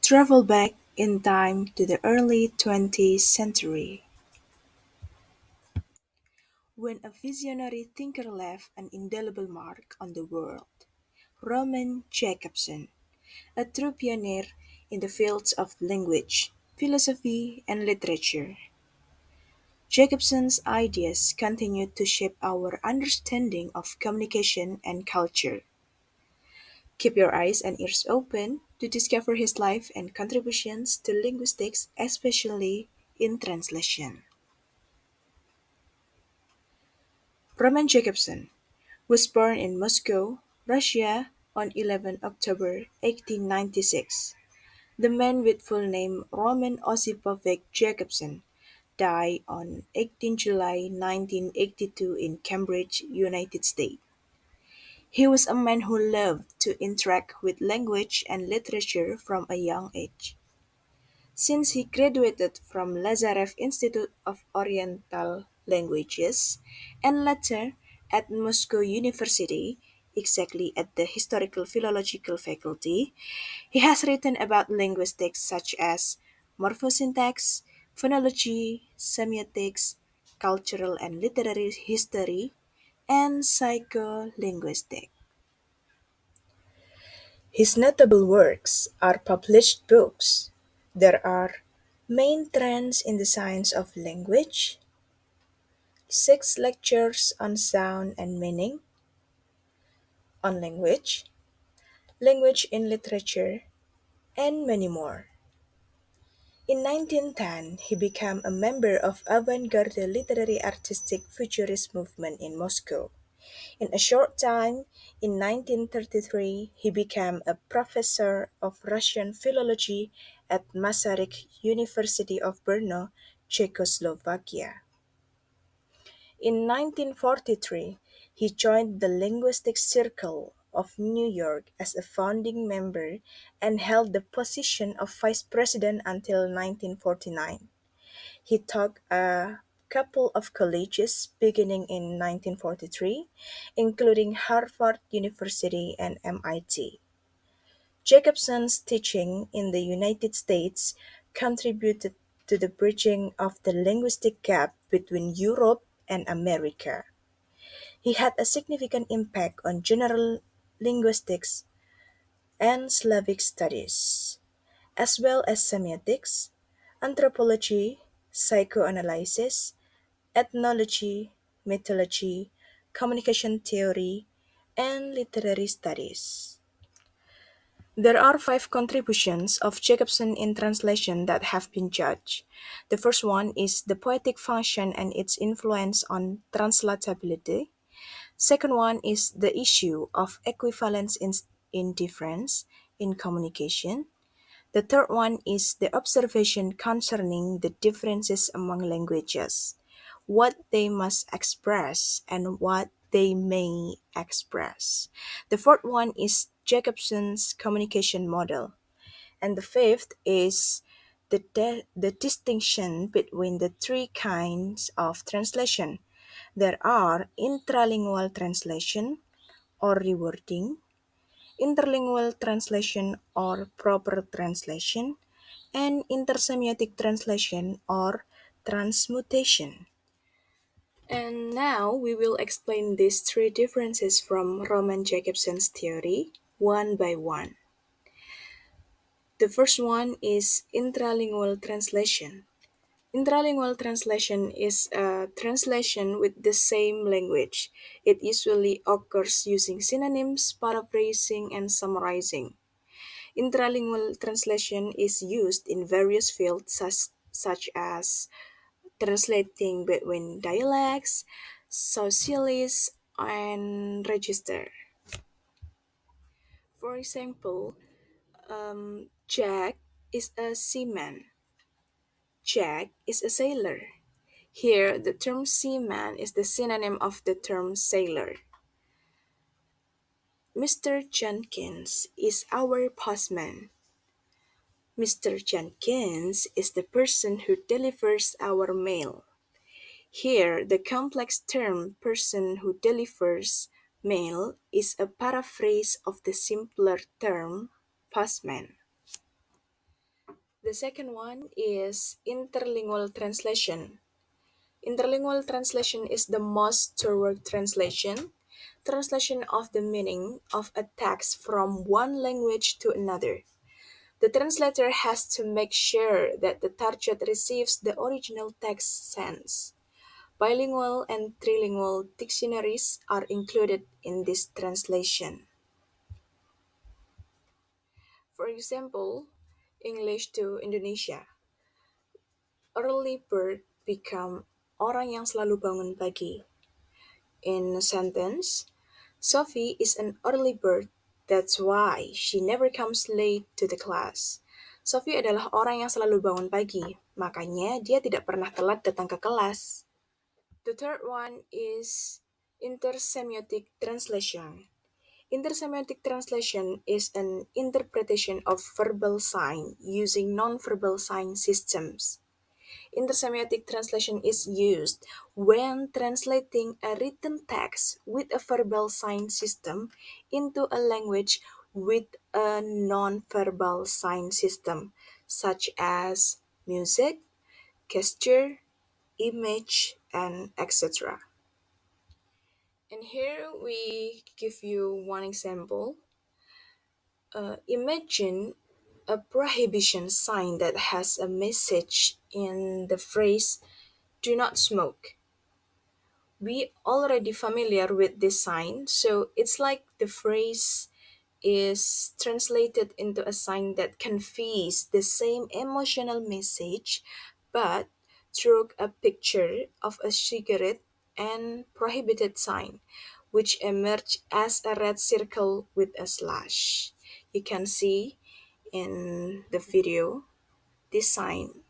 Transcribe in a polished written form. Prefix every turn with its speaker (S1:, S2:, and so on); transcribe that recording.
S1: Travel back in time to the early 20th century, when a visionary thinker left an indelible mark on the world. Roman Jakobson, a true pioneer in the fields of language, philosophy, and literature. Jakobson's ideas continued to shape our understanding of communication and culture. Keep your eyes and ears open to discover his life and contributions to linguistics, especially in translation. Roman Jakobson was born in Moscow, Russia on 11 October 1896. The man with full name Roman Osipovich Jakobson died on 18 July 1982 in Cambridge, United States. He was a man who loved to interact with language and literature from a young age. Since he graduated from Lazarev Institute of Oriental Languages and later at Moscow University, exactly at the Historical Philological Faculty, he has written about linguistics such as morphosyntax, phonology, semiotics, cultural and literary history, and psycholinguistics. His notable works are published books. There are Main Trends in the Science of Language, six lectures on sound and meaning, on language, language in literature, and many more. In 1910, he became a member of avant-garde literary artistic futurist movement in Moscow. In a short time, in 1933, he became a professor of Russian philology at Masaryk University of Brno, Czechoslovakia. In 1943, he joined the Linguistics Circle of New York as a founding member and held the position of vice president until 1949. He taught a couple of colleges beginning in 1943, including Harvard University and MIT. Jakobson's teaching in the United States contributed to the bridging of the linguistic gap between Europe and America. He had a significant impact on general linguistics and Slavic studies, as well as semiotics, anthropology, psychoanalysis, ethnology, mythology, communication theory, and literary studies. There are five contributions of Jacobson in translation that have been judged. The first one is the poetic function and its influence on translatability. Second one is the issue of equivalence in difference in communication. The third one is the observation concerning the differences among languages, what they must express and what they may express. The fourth one is Jacobson's communication model. And the fifth is the distinction between the three kinds of translation. There are intralingual translation or rewording, interlingual translation or proper translation, and intersemiotic translation or transmutation. And now we will explain these three differences from Roman Jakobson's theory one by one. The first one is intralingual translation. Intralingual translation is a translation with the same language. It usually occurs using synonyms, paraphrasing, and summarizing. Intralingual translation is used in various fields such as translating between dialects, socialists, and register. For example, Jack is a seaman. Jack is a sailor. Here, the term seaman is the synonym of the term sailor. Mr. Jenkins is our postman. Mr. Jenkins is the person who delivers our mail. Here, the complex term person who delivers mail is a paraphrase of the simpler term postman. The second one is interlingual translation. Interlingual translation is the most thorough translation of the meaning of a text from one language to another. The translator has to make sure that the target receives the original text sense. Bilingual and trilingual dictionaries are included in this translation. For example, English to Indonesia. Early bird become orang yang selalu bangun pagi. In a sentence, Sophie is an early bird. That's why she never comes late to the class. Sophie adalah orang yang selalu bangun pagi, makanya dia tidak pernah telat datang ke kelas. The third one is intersemiotic translation. Intersemiotic translation is an interpretation of verbal sign using non-verbal sign systems. Intersemiotic translation is used when translating a written text with a verbal sign system into a language with a non-verbal sign system, such as music, gesture, image, and etc. And here we give you one example. Imagine a prohibition sign that has a message in the phrase, "Do not smoke." We already familiar with this sign, so it's like the phrase is translated into a sign that conveys the same emotional message, but through a picture of a cigarette and prohibited sign, which emerge as a red circle with a slash. You can see in the video this sign